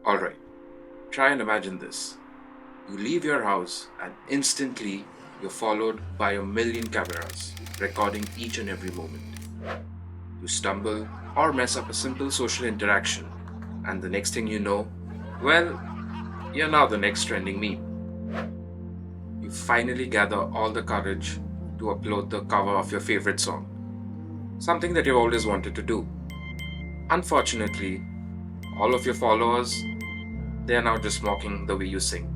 Alright, try and imagine this. You leave your house and instantly you're followed by a million cameras recording each and every moment. You stumble or mess up a simple social interaction, and the next thing you know, well, you're now the next trending meme. You finally gather all the courage to upload the cover of your favorite song, something that you've always wanted to do. Unfortunately, all of your followers, they are now just mocking the way you sing.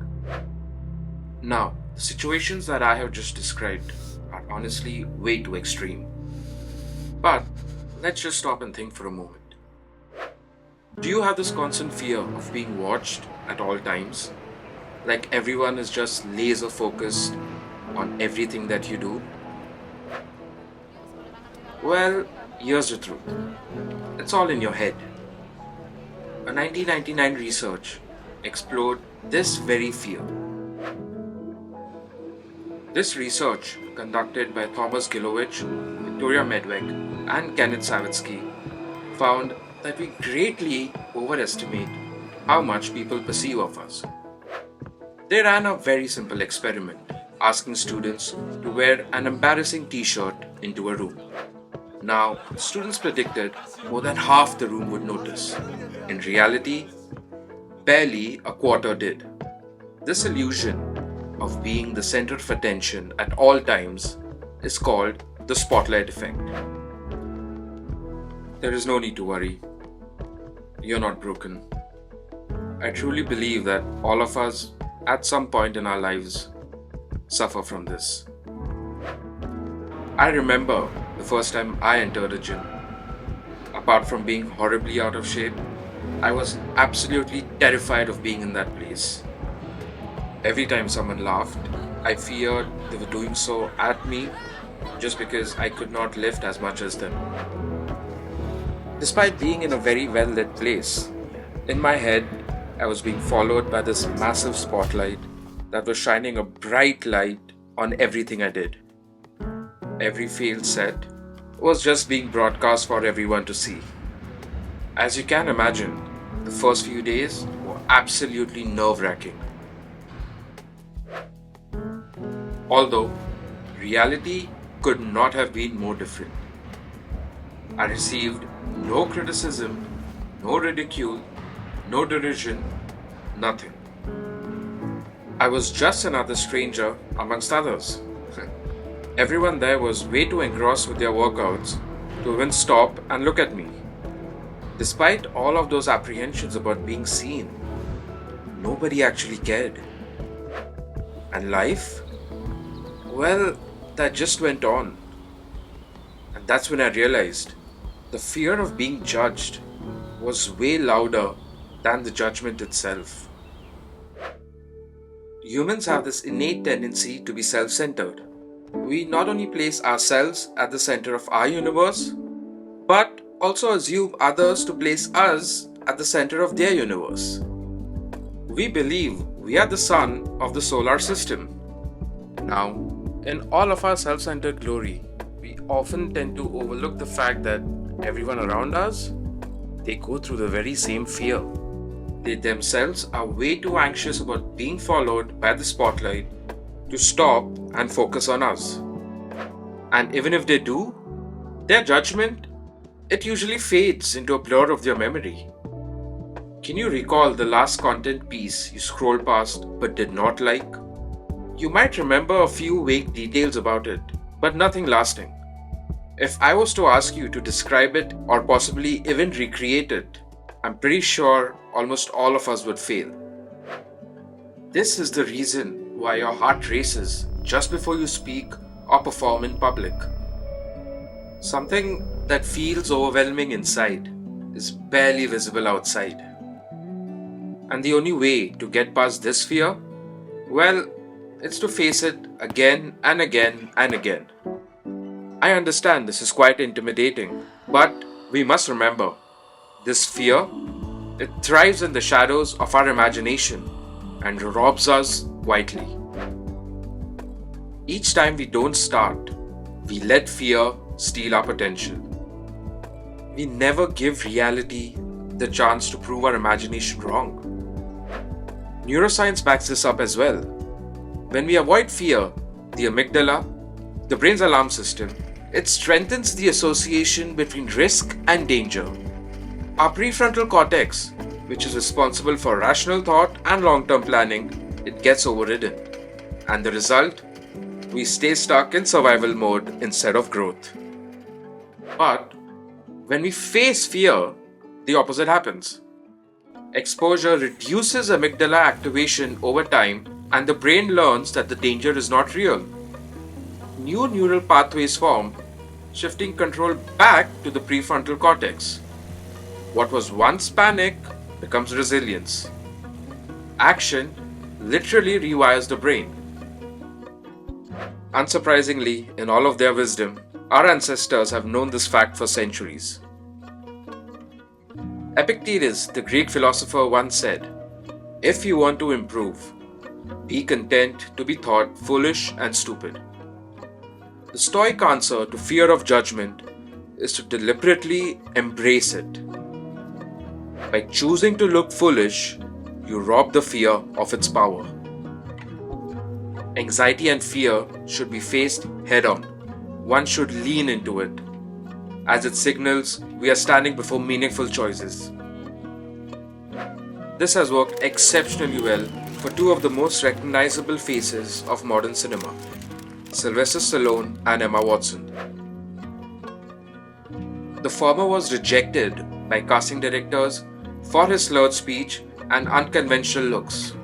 Now, the situations that I have just described are honestly way too extreme. But let's just stop and think for a moment. Do you have this constant fear of being watched at all times? Like everyone is just laser focused on everything that you do? Well, here's the truth. It's all in your head. A 1999 research explored this very fear. This research, conducted by Thomas Gilovich, Victoria Medweg, and Kenneth Savitsky, found that we greatly overestimate how much people perceive of us. They ran a very simple experiment, asking students to wear an embarrassing t-shirt into a room. Now, students predicted more than half the room would notice. In reality, barely a quarter did. This illusion of being the center of attention at all times is called the spotlight effect. There is no need to worry. You're not broken. I truly believe that all of us, at some point in our lives, suffer from this. I remember the first time I entered a gym. Apart from being horribly out of shape, I was absolutely terrified of being in that place. Every time someone laughed, I feared they were doing so at me just because I could not lift as much as them. Despite being in a very well lit place, in my head, I was being followed by this massive spotlight that was shining a bright light on everything I did. Every failed set was just being broadcast for everyone to see. As you can imagine, the first few days were absolutely nerve-wracking. Although, reality could not have been more different. I received no criticism, no ridicule, no derision, nothing. I was just another stranger amongst others. Everyone there was way too engrossed with their workouts to even stop and look at me. Despite all of those apprehensions about being seen, nobody actually cared. And life? Well, that just went on. And that's when I realized the fear of being judged was way louder than the judgment itself. Humans have this innate tendency to be self-centered. We not only place ourselves at the center of our universe, but also assume others to place us at the center of their universe. We believe we are the sun of the solar system. Now, in all of our self-centered glory, we often tend to overlook the fact that everyone around us, they go through the very same fear. They themselves are way too anxious about being followed by the spotlight to stop and focus on us. And even if they do, their judgment, it usually fades into a blur of their memory. Can you recall the last content piece you scrolled past but did not like? You might remember a few vague details about it, but nothing lasting. If I was to ask you to describe it or possibly even recreate it, I'm pretty sure almost all of us would fail. This is the reason why your heart races just before you speak or perform in public. Something that feels overwhelming inside is barely visible outside. And the only way to get past this fear, well, it's to face it again and again and again. I understand this is quite intimidating, but we must remember, this fear, it thrives in the shadows of our imagination and robs us quietly. Each time we don't start, we let fear steal our potential. We never give reality the chance to prove our imagination wrong. Neuroscience backs this up as well. When we avoid fear, the amygdala, the brain's alarm system, it strengthens the association between risk and danger. Our prefrontal cortex, which is responsible for rational thought and long-term planning, it gets overridden. And the result? We stay stuck in survival mode instead of growth. But when we face fear, the opposite happens. Exposure reduces amygdala activation over time, and the brain learns that the danger is not real. New neural pathways form, shifting control back to the prefrontal cortex. What was once panic becomes resilience. Action literally rewires the brain. Unsurprisingly, in all of their wisdom, our ancestors have known this fact for centuries. Epictetus, the Greek philosopher, once said, "If you want to improve, be content to be thought foolish and stupid." The Stoic answer to fear of judgment is to deliberately embrace it. By choosing to look foolish, you rob the fear of its power. Anxiety and fear should be faced head on. One should lean into it, as it signals we are standing before meaningful choices. This has worked exceptionally well for two of the most recognizable faces of modern cinema, Sylvester Stallone and Emma Watson. The former was rejected by casting directors for his slurred speech and unconventional looks.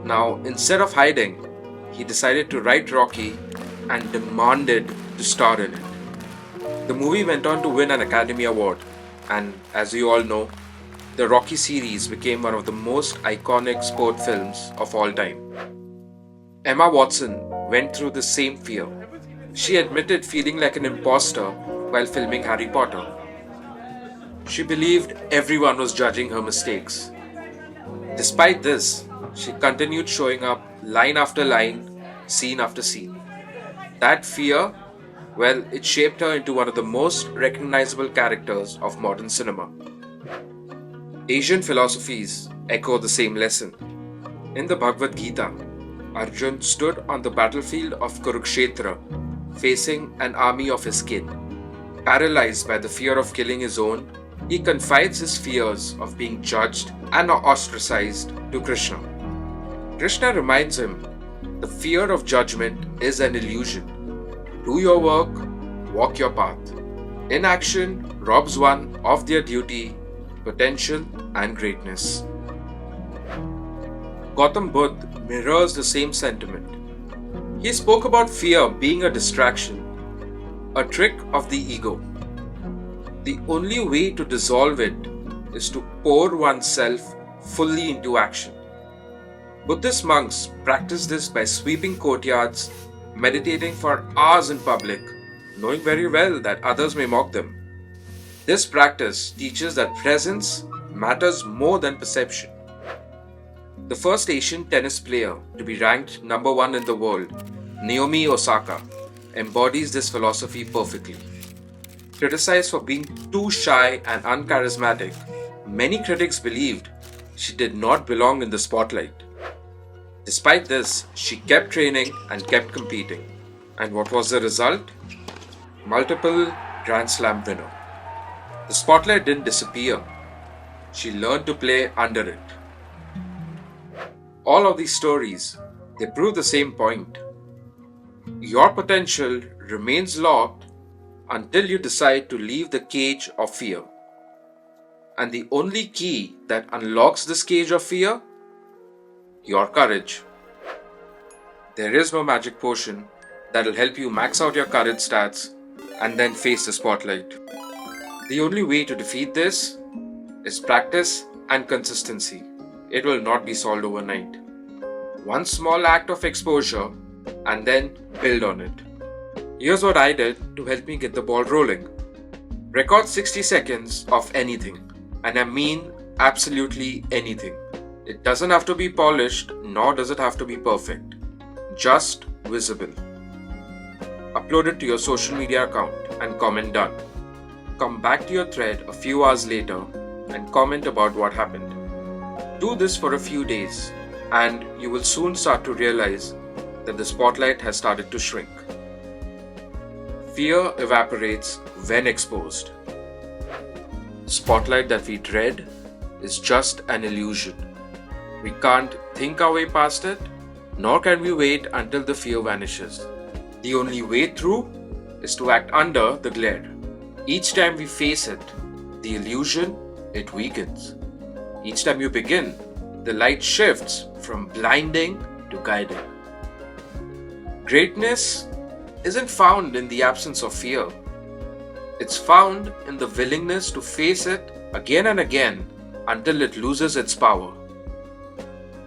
Now, instead of hiding, he decided to write Rocky and demanded to star in it. The movie went on to win an Academy Award, and as you all know, the Rocky series became one of the most iconic sport films of all time. Emma Watson went through the same fear. She admitted feeling like an imposter while filming Harry Potter. She believed everyone was judging her mistakes. Despite this, she continued showing up line after line, scene after scene. That fear, well, it shaped her into one of the most recognizable characters of modern cinema. Asian philosophies echo the same lesson. In the Bhagavad Gita, Arjun stood on the battlefield of Kurukshetra, facing an army of his kin. Paralyzed by the fear of killing his own, he confides his fears of being judged and ostracized to Krishna. Krishna reminds him, the fear of judgment is an illusion. Do your work, walk your path. Inaction robs one of their duty, potential, and greatness. Gautam Buddha mirrors the same sentiment. He spoke about fear being a distraction, a trick of the ego. The only way to dissolve it is to pour oneself fully into action. Buddhist monks practice this by sweeping courtyards, meditating for hours in public, knowing very well that others may mock them. This practice teaches that presence matters more than perception. The first Asian tennis player to be ranked number 1 in the world, Naomi Osaka, embodies this philosophy perfectly. Criticized for being too shy and uncharismatic, many critics believed she did not belong in the spotlight. Despite this, she kept training and kept competing. And what was the result? Multiple Grand Slam winner. The spotlight didn't disappear. She learned to play under it. All of these stories, they prove the same point. Your potential remains locked until you decide to leave the cage of fear. And the only key that unlocks this cage of fear? Your courage. There is no magic potion that will help you max out your courage stats and then face the spotlight. The only way to defeat this is practice and consistency. It will not be solved overnight. One small act of exposure and then build on it. Here's what I did to help me get the ball rolling. Record 60 seconds of anything, and I mean absolutely anything. It doesn't have to be polished, nor does it have to be perfect. Just visible. Upload it to your social media account and comment done. Come back to your thread a few hours later and comment about what happened. Do this for a few days. and you will soon start to realize that the spotlight has started to shrink. Fear evaporates when exposed. The spotlight that we dread is just an illusion. We can't think our way past it, nor can we wait until the fear vanishes. The only way through is to act under the glare. Each time we face it, the illusion, it weakens. Each time you begin, the light shifts from blinding to guiding. Greatness isn't found in the absence of fear. It's found in the willingness to face it again and again until it loses its power.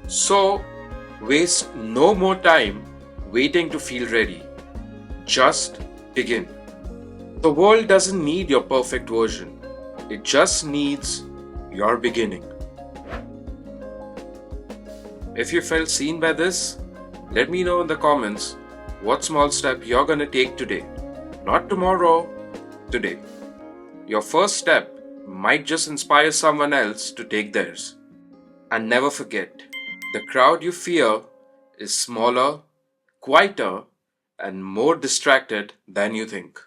So, waste no more time waiting to feel ready. Just begin. The world doesn't need your perfect version. It just needs your beginning. If you felt seen by this, let me know in the comments what small step you're gonna take today. Not tomorrow, today. Your first step might just inspire someone else to take theirs. And never forget, the crowd you fear is smaller, quieter, and more distracted than you think.